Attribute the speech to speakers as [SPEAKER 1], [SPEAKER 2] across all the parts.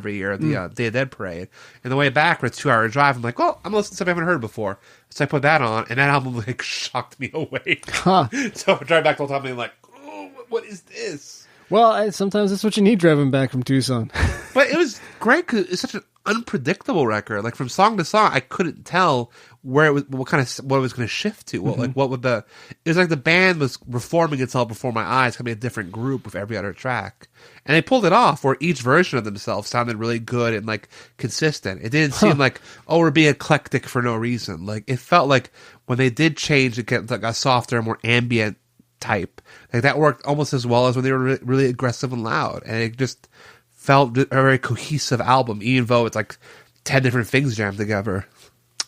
[SPEAKER 1] every year, the Day of the Dead parade. And the way back, for a 2-hour drive, I'm like, oh, I'm listening to something I haven't heard before. So I put that on, and that album like shocked me awake. Huh. So I'm driving back the whole time being like, oh, what is this?
[SPEAKER 2] Well, sometimes that's what you need driving back from Tucson.
[SPEAKER 1] But it was great because it's such an unpredictable record. Like from song to song, I couldn't tell where it was, what it was going to shift to. Well, like what would it was like the band was reforming itself before my eyes, coming a different group with every other track, and they pulled it off. Where each version of themselves sounded really good and like consistent. It didn't seem like, oh, we're being eclectic for no reason. Like it felt like when they did change, it got like a softer, more ambient type. Like that worked almost as well as when they were really aggressive and loud, and it just felt a very cohesive album, even though it's like 10 different things jammed together.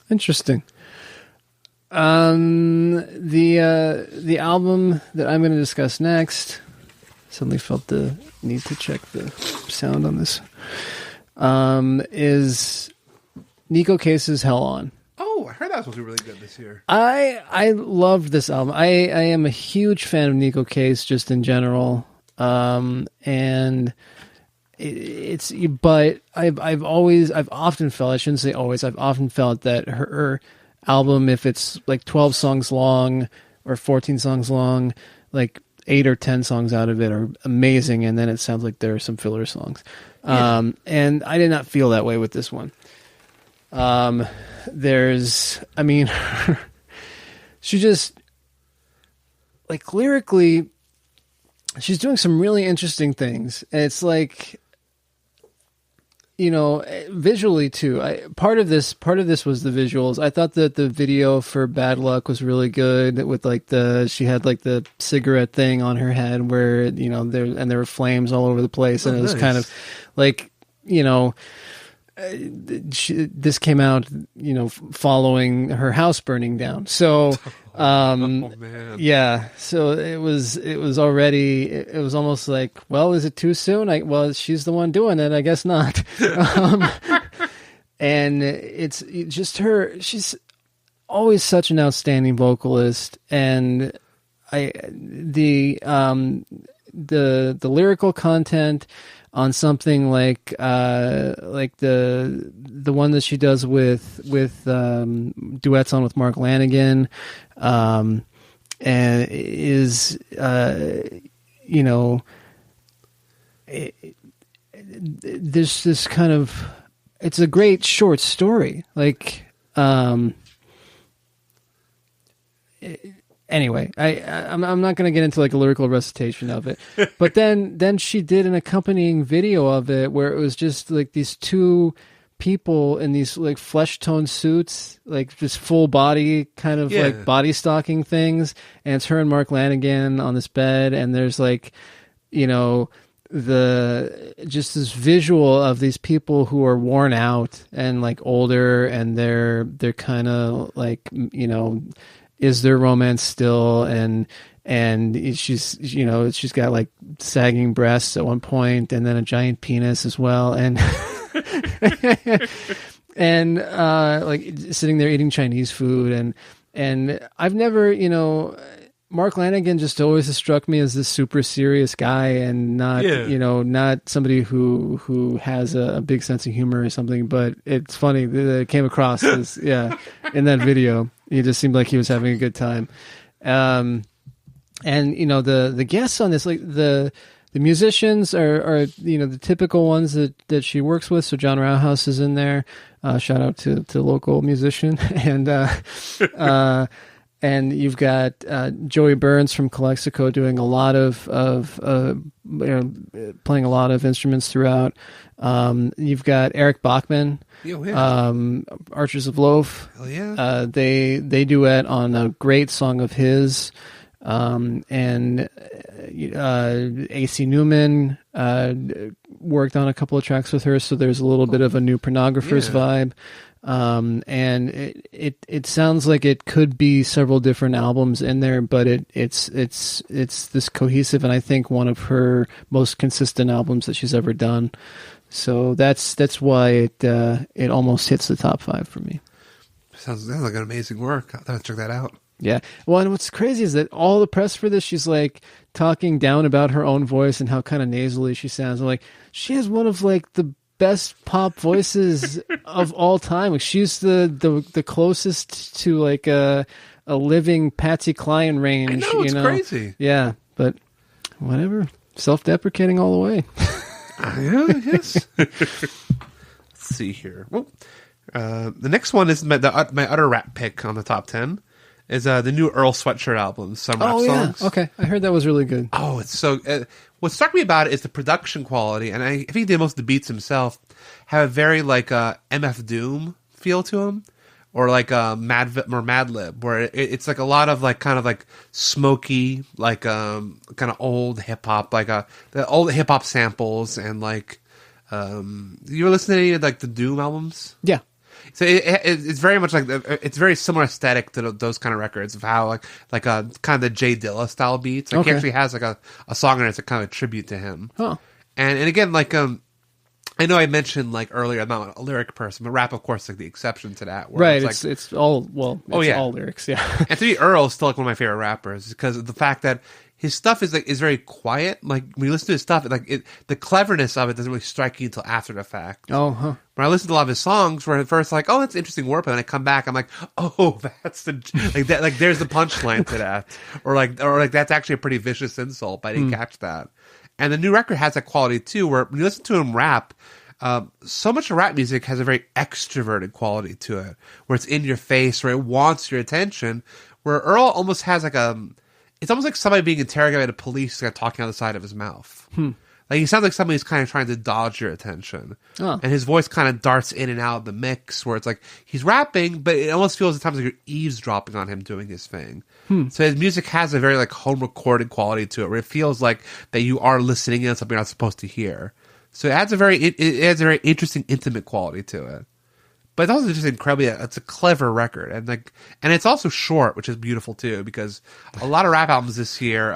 [SPEAKER 2] Interesting. The album that I'm going to discuss next, suddenly felt the need to check the sound on this, is Nico Case's Hell On.
[SPEAKER 1] Oh, I heard that was supposed to be really good this year.
[SPEAKER 2] I loved this album. I am a huge fan of Nico Case just in general. And but I've often felt, I shouldn't say always, I've often felt that her album, if it's like 12 songs long or 14 songs long, like 8 or 10 songs out of it are amazing, and then it sounds like there are some filler songs. Yeah. And I did not feel that way with this one. She just, like, lyrically, she's doing some really interesting things. And it's like, you know, visually too. Part of this was the visuals. I thought that the video for Bad Luck was really good with like she had like the cigarette thing on her head where, you know, there were flames all over the place. And it was kind of like, you know, this came out, you know, following her house burning down. So, yeah, so it was already, it was almost like, well, is it too soon? Well, she's the one doing it. I guess not. And it's just her, she's always such an outstanding vocalist. And the lyrical content on something like the one that she does with duets on with Mark Lanegan, and is you know, there's this kind of, it's a great short story, like anyway, I'm not going to get into like a lyrical recitation of it, but then she did an accompanying video of it where it was just like these two people in these like flesh tone suits, like just full body kind of like body stocking things, and it's her and Mark Lanegan on this bed, and there's like, you know, just this visual of these people who are worn out and like older, and they're kind of like, you know, is there romance still? And she's, you know, she's got like sagging breasts at one point, and then a giant penis as well, and and like sitting there eating Chinese food, and I've never, you know, Mark Lanegan just always has struck me as this super serious guy, and not, you know, not somebody who has a big sense of humor or something. But it's funny that it came across as, in that video, he just seemed like he was having a good time. And you know, the guests on this, like the musicians are, you know, the typical ones that she works with. So John Rauhaus is in there. Shout out to local musician. And you've got Joey Burns from Calexico doing a lot of you know, playing a lot of instruments throughout. You've got Eric Bachman, Archers of Loaf.
[SPEAKER 1] Hell yeah.
[SPEAKER 2] They duet on a great song of his. And AC Newman worked on a couple of tracks with her, so there's a little bit of a new Pornographers vibe. And it sounds like it could be several different albums in there, but it's this cohesive, and I think one of her most consistent albums that she's ever done. So that's why it almost hits the top 5 for me.
[SPEAKER 1] Sounds like an amazing work. I'll have to check that out.
[SPEAKER 2] Yeah. Well, and what's crazy is that all the press for this, she's like talking down about her own voice and how kind of nasally she sounds. I'm like, she has one of like the best pop voices of all time. Like, she's the closest to like a living Patsy Cline range.
[SPEAKER 1] I know, it's crazy.
[SPEAKER 2] Yeah, but whatever. Self-deprecating all the way.
[SPEAKER 1] Yeah, yes. Let's see here. Well, the next one is my utter rap pick on the top 10 is the new Earl Sweatshirt album, some rap songs.
[SPEAKER 2] Yeah. Okay, I heard that was really good.
[SPEAKER 1] Oh, it's so... what struck me about it is the production quality, and I think most of the beats himself have a very like MF Doom feel to them, or like Mad Lib, where it's like a lot of like kind of like smoky, like kind of old hip hop, like the old hip hop samples, and like you were listening to any of like the Doom albums?
[SPEAKER 2] Yeah.
[SPEAKER 1] So it's very much like it's very similar aesthetic to those kind of records of how like kind of the Jay Dilla style beats. Like he actually has like a song in it that's a kind of a tribute to him.
[SPEAKER 2] Huh.
[SPEAKER 1] And again, like I know I mentioned like earlier I'm not a lyric person, but rap of course is like the exception to that.
[SPEAKER 2] Right.
[SPEAKER 1] It's
[SPEAKER 2] all all lyrics. Yeah.
[SPEAKER 1] And to me, Earl is still like one of my favorite rappers because of the fact that his stuff is very quiet. Like when you listen to his stuff, the cleverness of it doesn't really strike you until after the fact.
[SPEAKER 2] Oh, huh.
[SPEAKER 1] When I listen to a lot of his songs, where at first like, oh, that's interesting word, but then I come back, I'm like, oh, that's the like that, like there's the punchline to that, or like that's actually a pretty vicious insult, but I didn't catch that. And the new record has that quality too, where when you listen to him rap, so much of rap music has a very extroverted quality to it, where it's in your face, where it wants your attention. Where Earl almost has like it's almost like somebody being interrogated by the police, like talking out the side of his mouth. Like he sounds like somebody who's kind of trying to dodge your attention, and his voice kind of darts in and out of the mix. Where it's like he's rapping, but it almost feels at times like you're eavesdropping on him doing his thing. So his music has a very like home recorded quality to it, where it feels like that you are listening in on something you're not supposed to hear. So it adds a very interesting intimate quality to it. But it's also just incredibly, it's a clever record. And it's also short, which is beautiful too, because a lot of rap albums this year,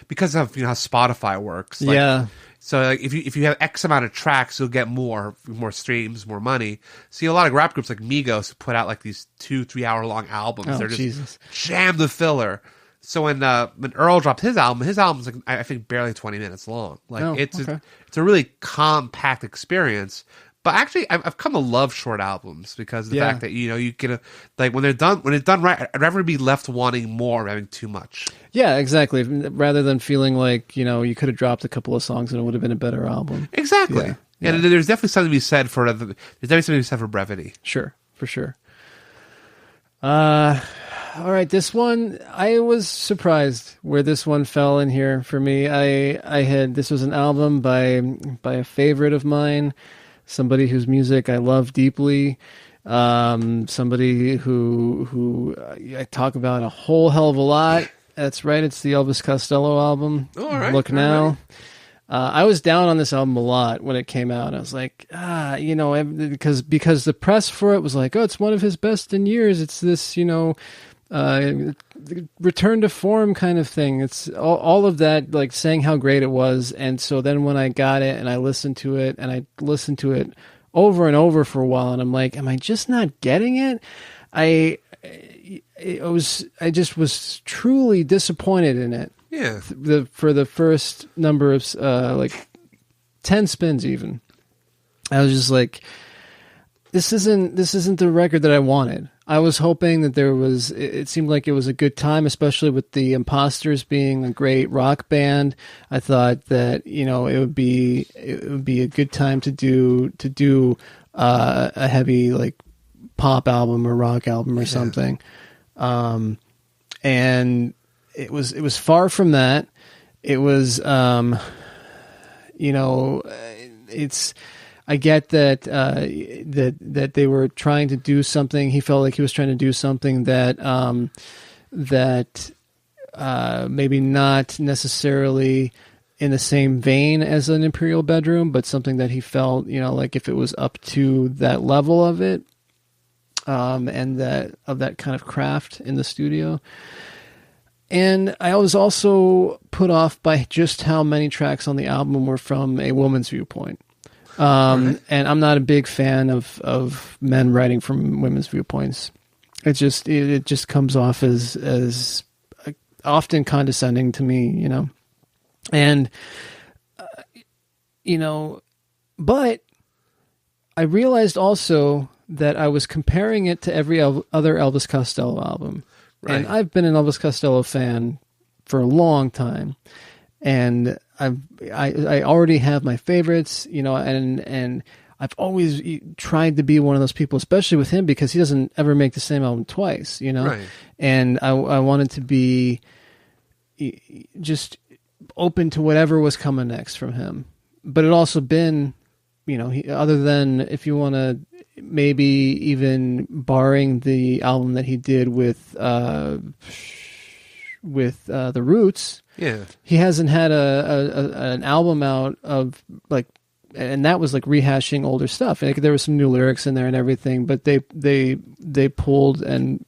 [SPEAKER 1] because of, how Spotify works. Like,
[SPEAKER 2] yeah.
[SPEAKER 1] So like, if you have X amount of tracks, you'll get more streams, more money. See a lot of rap groups like Migos put out like these 2-3 hour long albums.
[SPEAKER 2] Oh,
[SPEAKER 1] They're just
[SPEAKER 2] Jesus.
[SPEAKER 1] jammed with filler. So when Earl dropped his album's like, I think barely 20 minutes long. Like it's a really compact experience. But actually, I've come to love short albums because of the fact that you get like when it's done right. I'd rather be left wanting more, than having too much.
[SPEAKER 2] Yeah, exactly. Rather than feeling like you could have dropped a couple of songs and it would have been a better album.
[SPEAKER 1] Exactly. Yeah. And there's definitely something to be said for brevity.
[SPEAKER 2] Sure, for sure. All right, this one, I was surprised where this one fell in here for me. This was an album by a favorite of mine, somebody whose music I love deeply, somebody who I talk about a whole hell of a lot. That's right, it's the Elvis Costello album.
[SPEAKER 1] Oh, all right.
[SPEAKER 2] Look Now. I was down on this album a lot when it came out. I was like, because the press for it was like, oh, it's one of his best in years. It's this, return to form kind of thing. It's all of that, like saying how great it was. And so then when I got it and I listened to it over and over for a while, and I'm like, am I just not getting it? I just was truly disappointed in it.
[SPEAKER 1] Yeah.
[SPEAKER 2] For the first number of 10 spins even. I was just like, this isn't the record that I wanted. I was hoping that it seemed like it was a good time, especially with the Imposters being a great rock band. I thought that, it would be a good time to do a heavy like pop album or rock album or something. And it was far from that. It was, I get that that they were trying to do something. He felt like he was trying to do something that maybe not necessarily in the same vein as an Imperial Bedroom, but something that he felt, like if it was up to that level of it, and that kind of craft in the studio. And I was also put off by just how many tracks on the album were from a woman's viewpoint. And I'm not a big fan of men writing from women's viewpoints. It just comes off as often condescending to me, And, but I realized also that I was comparing it to every other Elvis Costello album.
[SPEAKER 1] Right.
[SPEAKER 2] And I've been an Elvis Costello fan for a long time. And I already have my favorites, you know, and I've always tried to be one of those people, especially with him, because he doesn't ever make the same album twice, you know?
[SPEAKER 1] Right.
[SPEAKER 2] And I wanted to be just open to whatever was coming next from him. But it also been, you know, other than, if you want to, maybe even barring the album that he did with the Roots,
[SPEAKER 1] Yeah.
[SPEAKER 2] he hasn't had an album out of like, and that was like rehashing older stuff. Like, there was some new lyrics in there and everything, but they pulled and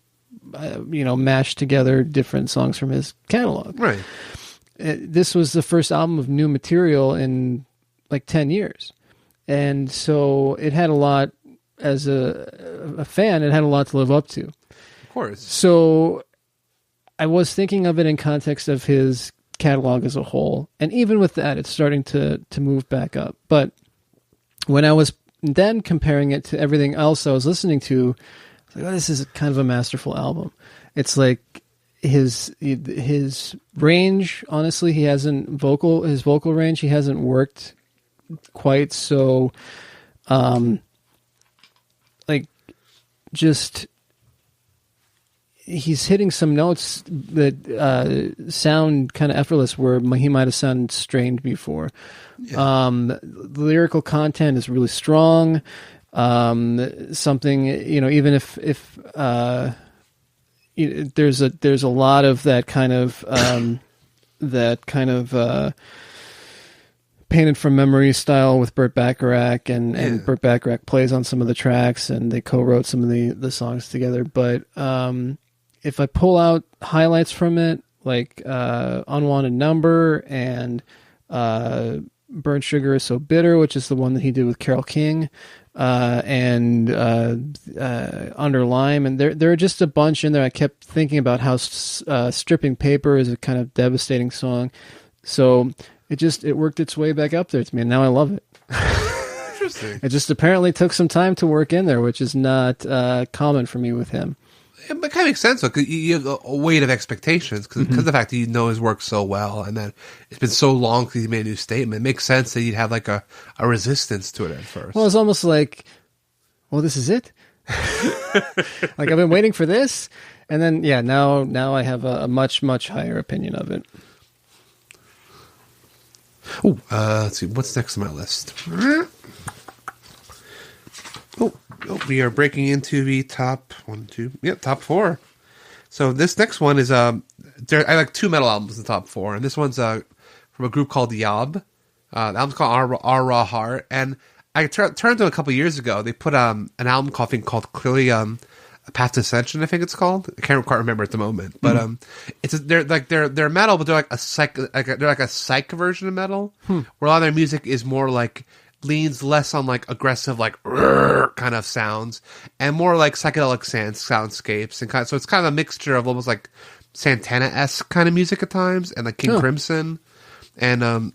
[SPEAKER 2] you know, mashed together different songs from his catalog.
[SPEAKER 1] Right.
[SPEAKER 2] This was the first album of new material in like 10 years. And so it had a lot, as a fan, it had a lot to live up to.
[SPEAKER 1] Of course.
[SPEAKER 2] So I was thinking of it in context of his catalog as a whole. And even with that, it's starting to move back up. But when I was then comparing it to everything else I was listening to, I was like, oh, this is kind of a masterful album. It's like his range, honestly, his vocal range, he hasn't worked quite so, like, just, he's hitting some notes that sound kind of effortless where he might have sounded strained before. Yeah. The lyrical content is really strong. Something, you know, even if there's a lot of that kind of painted from memory style with Burt Bacharach, and Burt Bacharach plays on some of the tracks, and they co-wrote some of the songs together. But if I pull out highlights from it, like Unwanted Number and Burnt Sugar Is So Bitter, which is the one that he did with Carole King, and Under Lime, and there are just a bunch in there. I kept thinking about how Stripping Paper is a kind of devastating song, so it worked its way back up there to me, and now I love it.
[SPEAKER 1] Interesting.
[SPEAKER 2] It just apparently took some time to work in there, which is not common for me with him.
[SPEAKER 1] It kind of makes sense, though, because you have a weight of expectations, because of the fact that you know his work so well, and that it's been so long since he made a new statement. It makes sense that you'd have like a resistance to it at first.
[SPEAKER 2] Well, it's almost like, well, this is it? Like, I've been waiting for this? And then, yeah, now I have a much, much higher opinion of it.
[SPEAKER 1] Oh, let's see. What's next on my list? Oh, we are breaking into the top top 4. So this next one is I like 2 metal albums in the top 4, and this one's from a group called Yob. The album's called Our Raw Heart, and I turned to them a couple years ago. They put an album called Clearly A Path to Ascension, I think it's called. I can't quite remember at the moment, but they're metal, but they're like a psych version of metal, where a lot of their music is more like leans less on like aggressive like kind of sounds and more like psychedelic soundscapes, and so it's kind of a mixture of almost like Santana-esque kind of music at times, and like King Crimson, and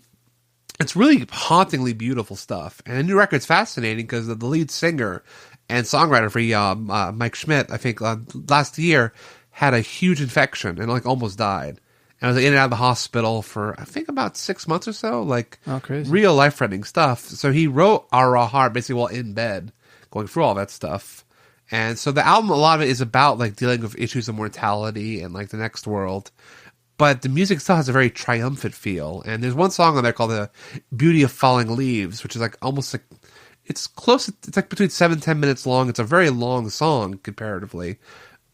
[SPEAKER 1] it's really hauntingly beautiful stuff. And the new record's fascinating because the lead singer and songwriter for Mike Schmidt, I think last year, had a huge infection and like almost died. And I was in and out of the hospital for, I think, about 6 months or so. Like,
[SPEAKER 2] crazy.
[SPEAKER 1] Real life-threatening stuff. So he wrote Our Raw Heart basically while in bed, going through all that stuff. And so the album, a lot of it is about like dealing with issues of mortality and like the next world. But the music still has a very triumphant feel. And there's one song on there called The Beauty of Falling Leaves, which is like almost like, it's like between 7-10 minutes long. It's a very long song comparatively.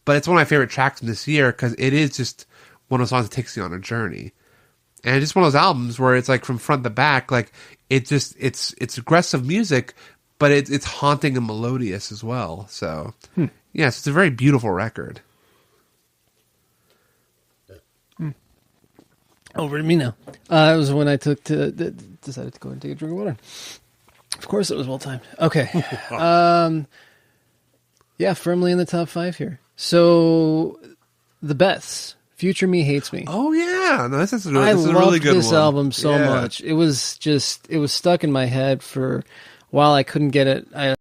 [SPEAKER 1] But it's one of my favorite tracks from this year because it is just one of those songs that takes you on a journey. And it's just one of those albums where it's like from front to back, like it's aggressive music, but it's haunting and melodious as well. So, yes, it's a very beautiful record.
[SPEAKER 2] Over to me now. It was when I decided to go and take a drink of water. Of course it was well timed. Okay. Yeah, firmly in the top 5 here. So, the Beths. Future Me Hates Me.
[SPEAKER 1] Oh yeah, no, this is a really good one.
[SPEAKER 2] This album so much. It was stuck in my head for a while. I couldn't get it. I